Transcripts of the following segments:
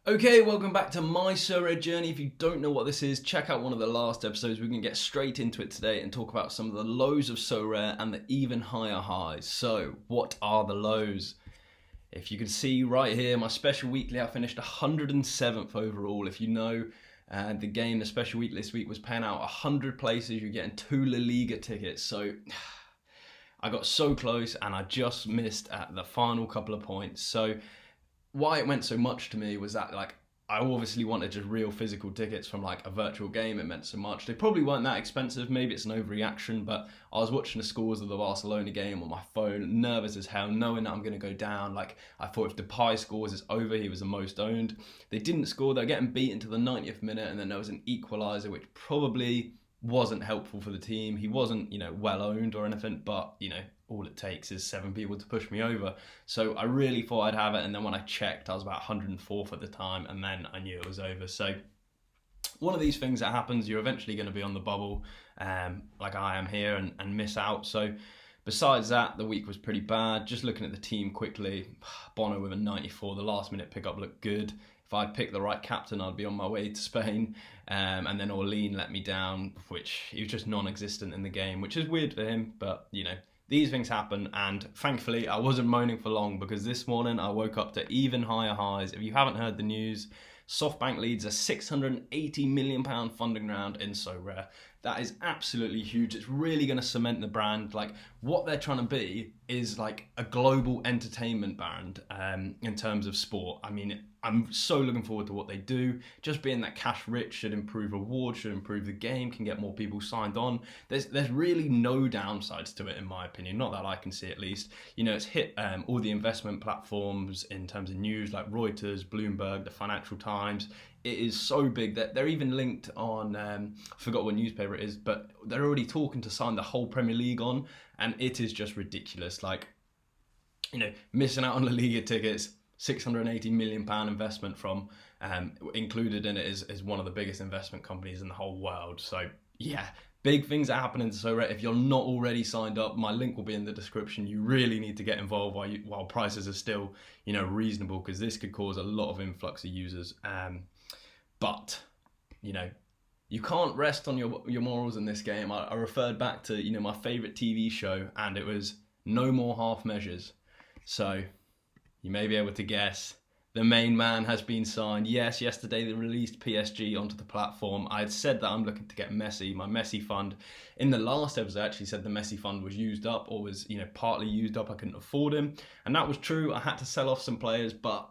Okay, welcome back to my Sorare journey. If you don't know what this is, check out one of the last episodes. We're going to get straight into it today and talk about some of the lows of Sorare and the even higher highs. So, what are the lows? If you can see right here, my special weekly, I finished 107th overall. If you know the game, the special week this week was paying out 100 places. You're getting 2 La Liga tickets. So, I got so close and I just missed at the final couple of points. So, why it meant so much to me was that I obviously wanted just real physical tickets from a virtual game. It meant so much. They probably weren't that expensive. Maybe it's an overreaction, but I was watching the scores of the Barcelona game on my phone, nervous as hell, knowing that I'm going to go down. I thought if Depay scores, it's over. He was the most owned. They didn't score. They're getting beaten to the 90th minute, and then there was an equaliser, which probably wasn't helpful for the team. He wasn't, well owned or anything, but, all it takes is 7 people to push me over. So I really thought I'd have it, and then when I checked, I was about 104th at the time, and then I knew it was over. So one of these things that happens, you're eventually going to be on the bubble, like I am here, and miss out. So besides that, the week was pretty bad. Just looking at the team quickly, Bono with a 94, the last minute pickup looked good. If I'd picked the right captain, I'd be on my way to Spain. And then Orlean let me down, which he was just non-existent in the game, which is weird for him, but these things happen, and thankfully I wasn't moaning for long, because this morning I woke up to even higher highs. If you haven't heard the news, SoftBank leads a £680 million funding round in Sorare. That is absolutely huge. It's really going to cement the brand. What they're trying to be is a global entertainment brand in terms of sport. I mean, I'm so looking forward to what they do. Just being that cash rich should improve rewards, should improve the game, can get more people signed on. There's really no downsides to it, in my opinion. Not that I can see, at least. It's hit all the investment platforms in terms of news, like Reuters, Bloomberg, the Financial Times. It is so big that they're even linked on, I forgot what newspaper it is, but they're already talking to sign the whole Premier League on, and it is just ridiculous. Missing out on La Liga tickets, £680 million investment from, included in it is one of the biggest investment companies in the whole world. So yeah, big things are happening. So if you're not already signed up, my link will be in the description. You really need to get involved while prices are still, reasonable, because this could cause a lot of influx of users. But, you can't rest on your morals in this game. I referred back to, my favourite TV show, and it was No More Half Measures. So you may be able to guess. The main man has been signed. Yes, yesterday they released PSG onto the platform. I had said that I'm looking to get Messi, my Messi fund. In the last episode, I actually said the Messi fund was used up, or was, partly used up. I couldn't afford him. And that was true. I had to sell off some players, but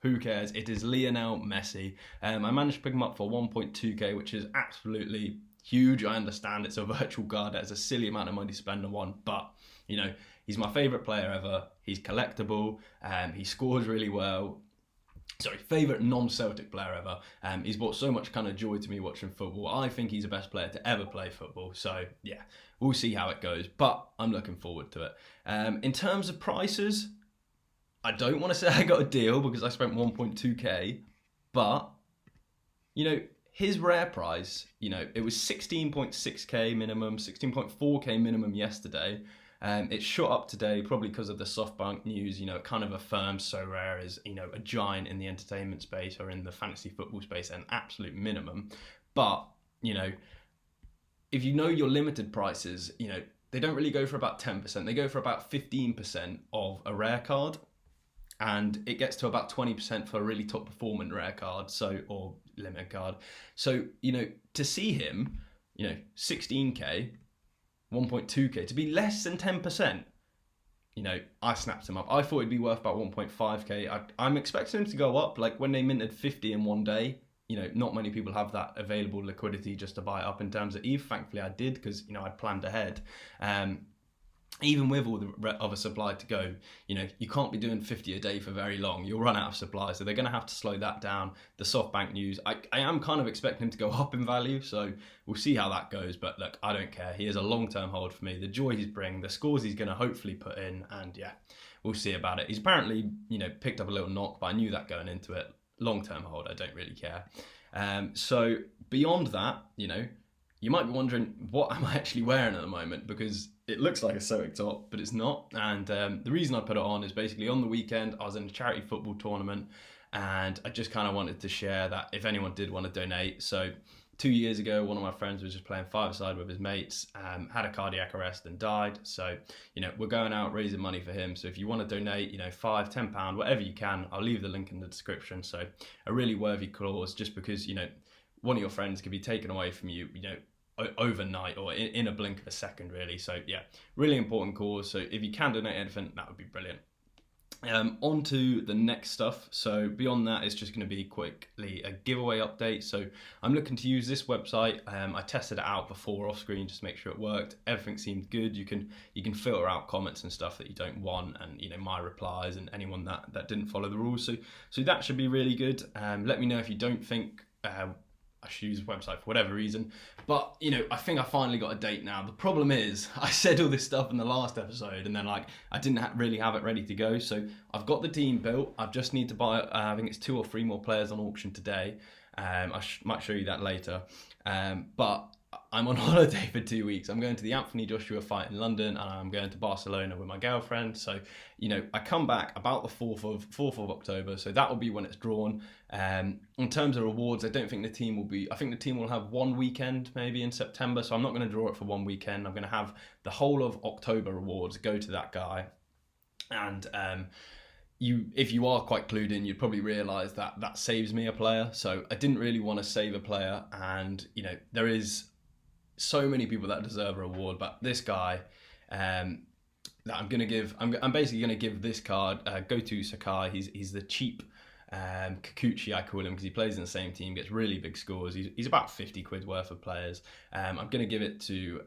who cares? It is Lionel Messi. I managed to pick him up for 1.2k, which is absolutely huge. I understand it's a virtual card. That's a silly amount of money to spend on one, but, he's my favourite player ever. He's collectible. He scores really well. Sorry, favourite non-Celtic player ever. He's brought so much kind of joy to me watching football. I think he's the best player to ever play football. So, yeah, we'll see how it goes. But I'm looking forward to it. In terms of prices, I don't want to say I got a deal because I spent 1.2k. But, his rare price, it was 16.6k minimum, 16.4k minimum yesterday. It shot up today, probably because of the SoftBank news. It kind of affirms Sorare is, a giant in the entertainment space or in the fantasy football space, an absolute minimum. But, if you know your limited prices, they don't really go for about 10%. They go for about 15% of a rare card. And it gets to about 20% for a really top performing rare card, or limited card. So, to see him, 16k, 1.2k, to be less than 10%, I snapped him up. I thought he'd be worth about 1.5k. I'm expecting him to go up. When they minted 50 in one day, not many people have that available liquidity just to buy it up in terms of ETH. Thankfully, I did, because, I'd planned ahead. Even with all the other supply to go, you can't be doing 50 a day for very long. You'll run out of supply, so they're going to have to slow that down. The SoftBank news, I am kind of expecting him to go up in value, so we'll see how that goes. But look, I don't care. He is a long-term hold for me. The joy he's bringing, the scores he's going to hopefully put in, and yeah, we'll see about it. He's apparently, picked up a little knock, but I knew that going into it. Long-term hold, I don't really care. So beyond that, you might be wondering, what am I actually wearing at the moment? Because it looks like a Celtic top, but it's not. And the reason I put it on is basically on the weekend, I was in a charity football tournament, and I just kind of wanted to share that if anyone did want to donate. So 2 years ago, one of my friends was just playing five-a-side with his mates, had a cardiac arrest and died. So, we're going out raising money for him. So if you want to donate, £5, £10, whatever you can, I'll leave the link in the description. So a really worthy cause, just because, one of your friends could be taken away from you, overnight or in a blink of a second, really. So yeah, really important cause. So if you can donate anything, that would be brilliant. On to the next stuff. So beyond that, it's just going to be quickly a giveaway update. So I'm looking to use this website. I tested it out before off screen just to make sure it worked. Everything seemed good. You can filter out comments and stuff that you don't want, and my replies and anyone that didn't follow the rules. So that should be really good. Let me know if you don't think I should use the website for whatever reason, but I think I finally got a date now. The problem is I said all this stuff in the last episode, and then I didn't really have it ready to go. So I've got the team built. I just need to buy I think it's 2 or 3 more players on auction today. I might show you that later, but I'm on holiday for 2 weeks. I'm going to the Anthony Joshua fight in London, and I'm going to Barcelona with my girlfriend. So, I come back about the 4th of October. So that will be when it's drawn. In terms of rewards, I don't think the team will be. I think the team will have one weekend maybe in September. So I'm not going to draw it for one weekend. I'm going to have the whole of October rewards go to that guy. And if you are quite clued in, you'd probably realise that saves me a player. So I didn't really want to save a player, and there is so many people that deserve a reward, but this guy that I'm basically going to give this card, go to Sakai. He's the cheap Kikuchi, I call him, because he plays in the same team, gets really big scores. He's about 50 quid worth of players. I'm going to give it to,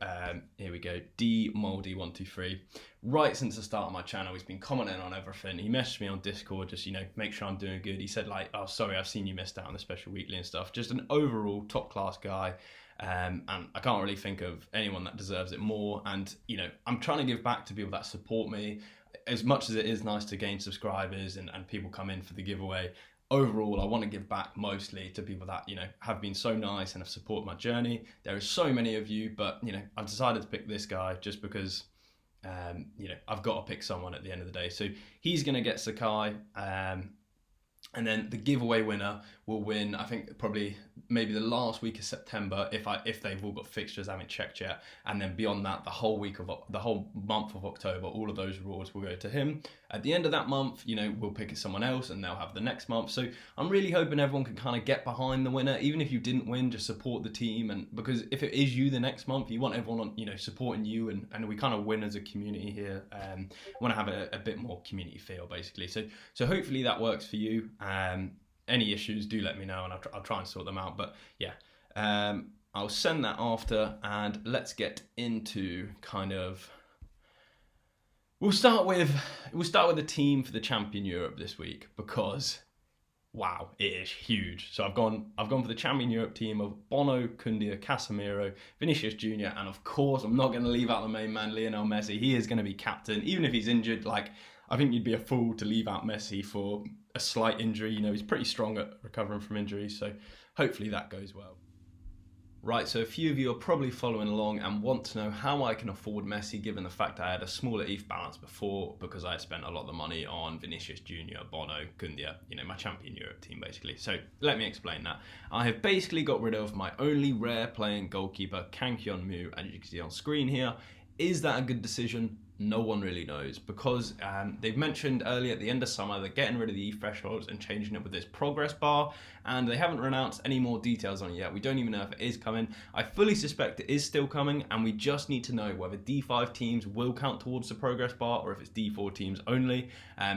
here we go, D Moldy 123. Right since the start of my channel, he's been commenting on everything. He messaged me on Discord, just, make sure I'm doing good. He said oh, sorry, I've seen you missed out on the special weekly and stuff. Just an overall top class guy. And I can't really think of anyone that deserves it more. And, I'm trying to give back to people that support me. As much as it is nice to gain subscribers and people come in for the giveaway, overall, I want to give back mostly to people that, have been so nice and have supported my journey. There are so many of you, but, I've decided to pick this guy just because, I've got to pick someone at the end of the day. So he's going to get Sakai. And then the giveaway winner will win, I think, probably maybe the last week of September if they've all got fixtures I haven't checked yet. And then beyond that, the whole month of October, all of those rewards will go to him. At the end of that month, we'll pick someone else and they'll have the next month. So I'm really hoping everyone can kind of get behind the winner. Even if you didn't win, just support the team. And because if it is you the next month, you want everyone on, supporting you, and we kind of win as a community here. Want to have a bit more community feel, basically. So hopefully that works for you. Any issues, do let me know, and I'll try and sort them out. But yeah, I'll send that after, and let's get into kind of. We'll start with the team for the Champion Europe this week, because wow, it is huge. So I've gone for the Champion Europe team of Bono, Koundia, Casemiro, Vinicius Jr., and of course I'm not going to leave out the main man, Lionel Messi. He is going to be captain, even if he's injured. I think you'd be a fool to leave out Messi for a slight injury. He's pretty strong at recovering from injuries, so hopefully that goes well. Right, so a few of you are probably following along and want to know how I can afford Messi, given the fact I had a smaller ETH balance before because I had spent a lot of the money on Vinicius Jr., Bono, Koundia, my Champion Europe team, basically. So let me explain that. I have basically got rid of my only rare playing goalkeeper, Kang Hyun-Moo, as you can see on screen here. Is that a good decision? No one really knows, because they've mentioned earlier at the end of summer they're getting rid of the thresholds and changing it with this progress bar, and they haven't announced any more details on it yet. We don't even know if it is coming. I fully suspect it is still coming, and we just need to know whether D5 teams will count towards the progress bar or if it's D4 teams only.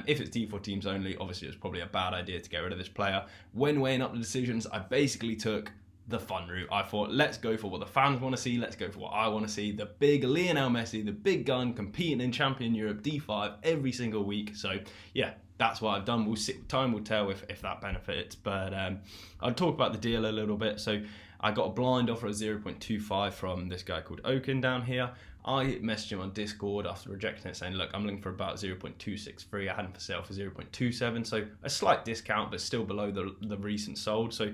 If it's D4 teams only, obviously it's probably a bad idea to get rid of this player. When weighing up the decisions, I basically took the fun route. I thought, let's go for what the fans want to see, let's go for what I want to see, the big Lionel Messi, the big gun competing in Champion Europe D5 every single week. So yeah, that's what I've done. Time will tell if that benefits, but I'll talk about the deal a little bit. So I got a blind offer of 0.25 from this guy called Oaken down here. I messaged him on Discord after rejecting it, saying, look, I'm looking for about 0.263. I had him for sale for 0.27, so a slight discount, but still below the recent sold. So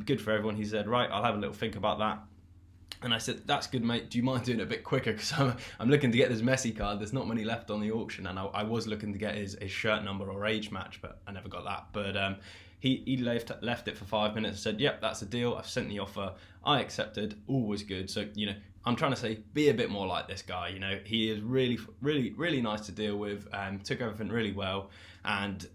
good for everyone. He said, right, I'll have a little think about that. And I said, that's good, mate. Do you mind doing it a bit quicker? Because I'm looking to get this Messi card. There's not many left on the auction. And I was looking to get his shirt number or age match, but I never got that. But he left it for 5 minutes and said, yep, that's a deal. I've sent the offer. I accepted. All was good. So, I'm trying to say, be a bit more like this guy. He is really, really, really nice to deal with. Took everything really well. And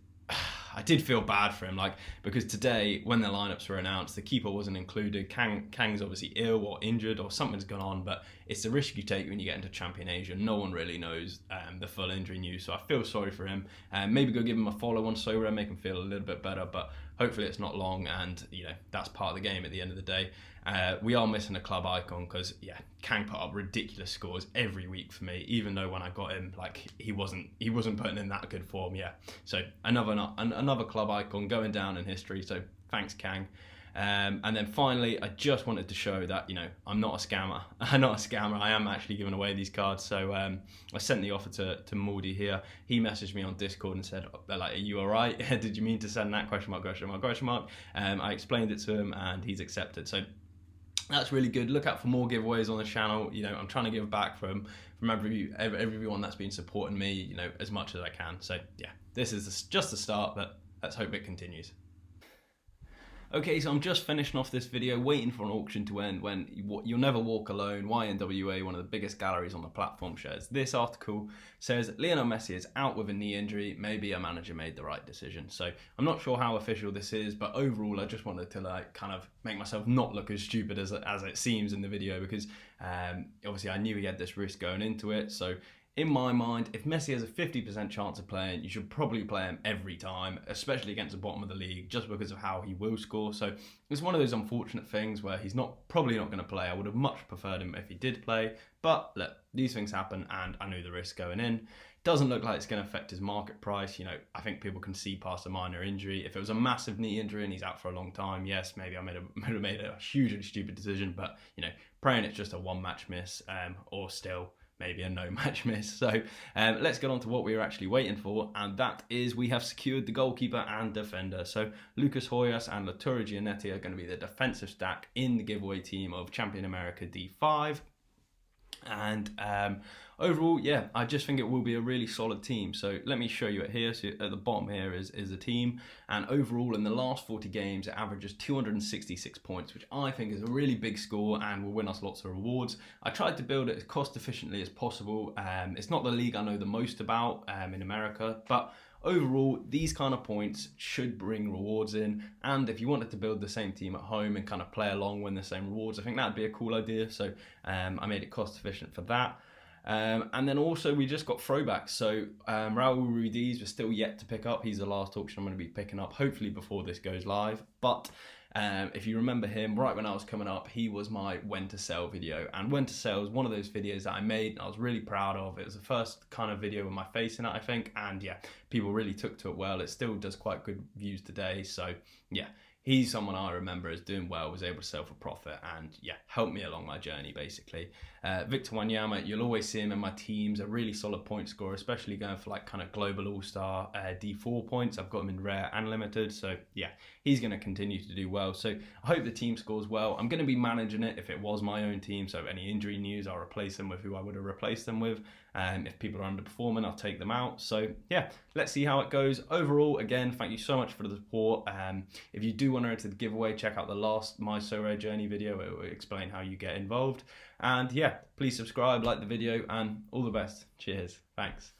I did feel bad for him, because today, when the lineups were announced, the keeper wasn't included. Kang's obviously ill or injured or something's gone on, but it's the risk you take when you get into Champion Asia. No one really knows the full injury news, so I feel sorry for him. Maybe go give him a follow on Sorare, make him feel a little bit better, but hopefully it's not long, and that's part of the game at the end of the day. We are missing a club icon because Kang put up ridiculous scores every week for me, even though when I got him, he wasn't putting in that good form. So another club icon going down in history. So thanks, Kang. And then finally, I just wanted to show that I'm not a scammer. I'm not a scammer. I am actually giving away these cards. So I sent the offer to Mordy here. He messaged me on Discord and said, "Are you all right? Did you mean to send that ? I explained it to him, and he's accepted. So that's really good. Look out for more giveaways on the channel. I'm trying to give back from everyone that's been supporting me, as much as I can. So this is just the start, but let's hope it continues. Okay, so I'm just finishing off this video, waiting for an auction to end when You'll Never Walk Alone, YNWA, one of the biggest galleries on the platform, shares this article. Says, Lionel Messi is out with a knee injury, maybe a manager made the right decision. So I'm not sure how official this is, but overall I just wanted to kind of make myself not look as stupid as it seems in the video, because obviously I knew he had this risk going into it. So in my mind, if Messi has a 50% chance of playing, you should probably play him every time, especially against the bottom of the league, just because of how he will score. So it's one of those unfortunate things where he's probably not going to play. I would have much preferred him if he did play, but look, these things happen, and I knew the risk going in. Doesn't look like it's going to affect his market price. I think people can see past a minor injury. If it was a massive knee injury and he's out for a long time, yes, maybe I might have made a hugely stupid decision, but praying it's just a one-match miss, or still maybe a no match miss. So let's get on to what we were actually waiting for, and that is we have secured the goalkeeper and defender. So Lucas Hoyas and Lautaro Giannetti are going to be the defensive stack in the giveaway team of Champion America D5. And overall, I just think it will be a really solid team. So let me show you it here. So at the bottom here is the team, and overall in the last 40 games it averages 266 points, which I think is a really big score and will win us lots of rewards. I tried to build it as cost efficiently as possible. It's not the league I know the most about in America, but overall, these kind of points should bring rewards in, and if you wanted to build the same team at home and kind of play along, win the same rewards, I think that'd be a cool idea. So I made it cost efficient for that. And then also we just got throwbacks. So Raul Ruiz was still yet to pick up. He's the last auction I'm going to be picking up, hopefully before this goes live. But if you remember him, right when I was coming up, he was my when to sell video. And when to sell is one of those videos that I made and I was really proud of. It was the first kind of video with my face in it, I think. And people really took to it well. It still does quite good views today. So he's someone I remember as doing well, was able to sell for profit, and helped me along my journey basically. Victor Wanyama, you'll always see him in my teams, a really solid point scorer, especially going for kind of global all-star D4 points. I've got him in rare and limited, so he's going to continue to do well. So I hope the team scores well. I'm going to be managing it if it was my own team, so any injury news, I'll replace them with who I would have replaced them with. If people are underperforming, I'll take them out. So let's see how it goes. Overall, again, thank you so much for the support. If you do want to enter the giveaway, check out the last My Sorare Journey video. It will explain how you get involved. And please subscribe, like the video, and all the best. Cheers. Thanks.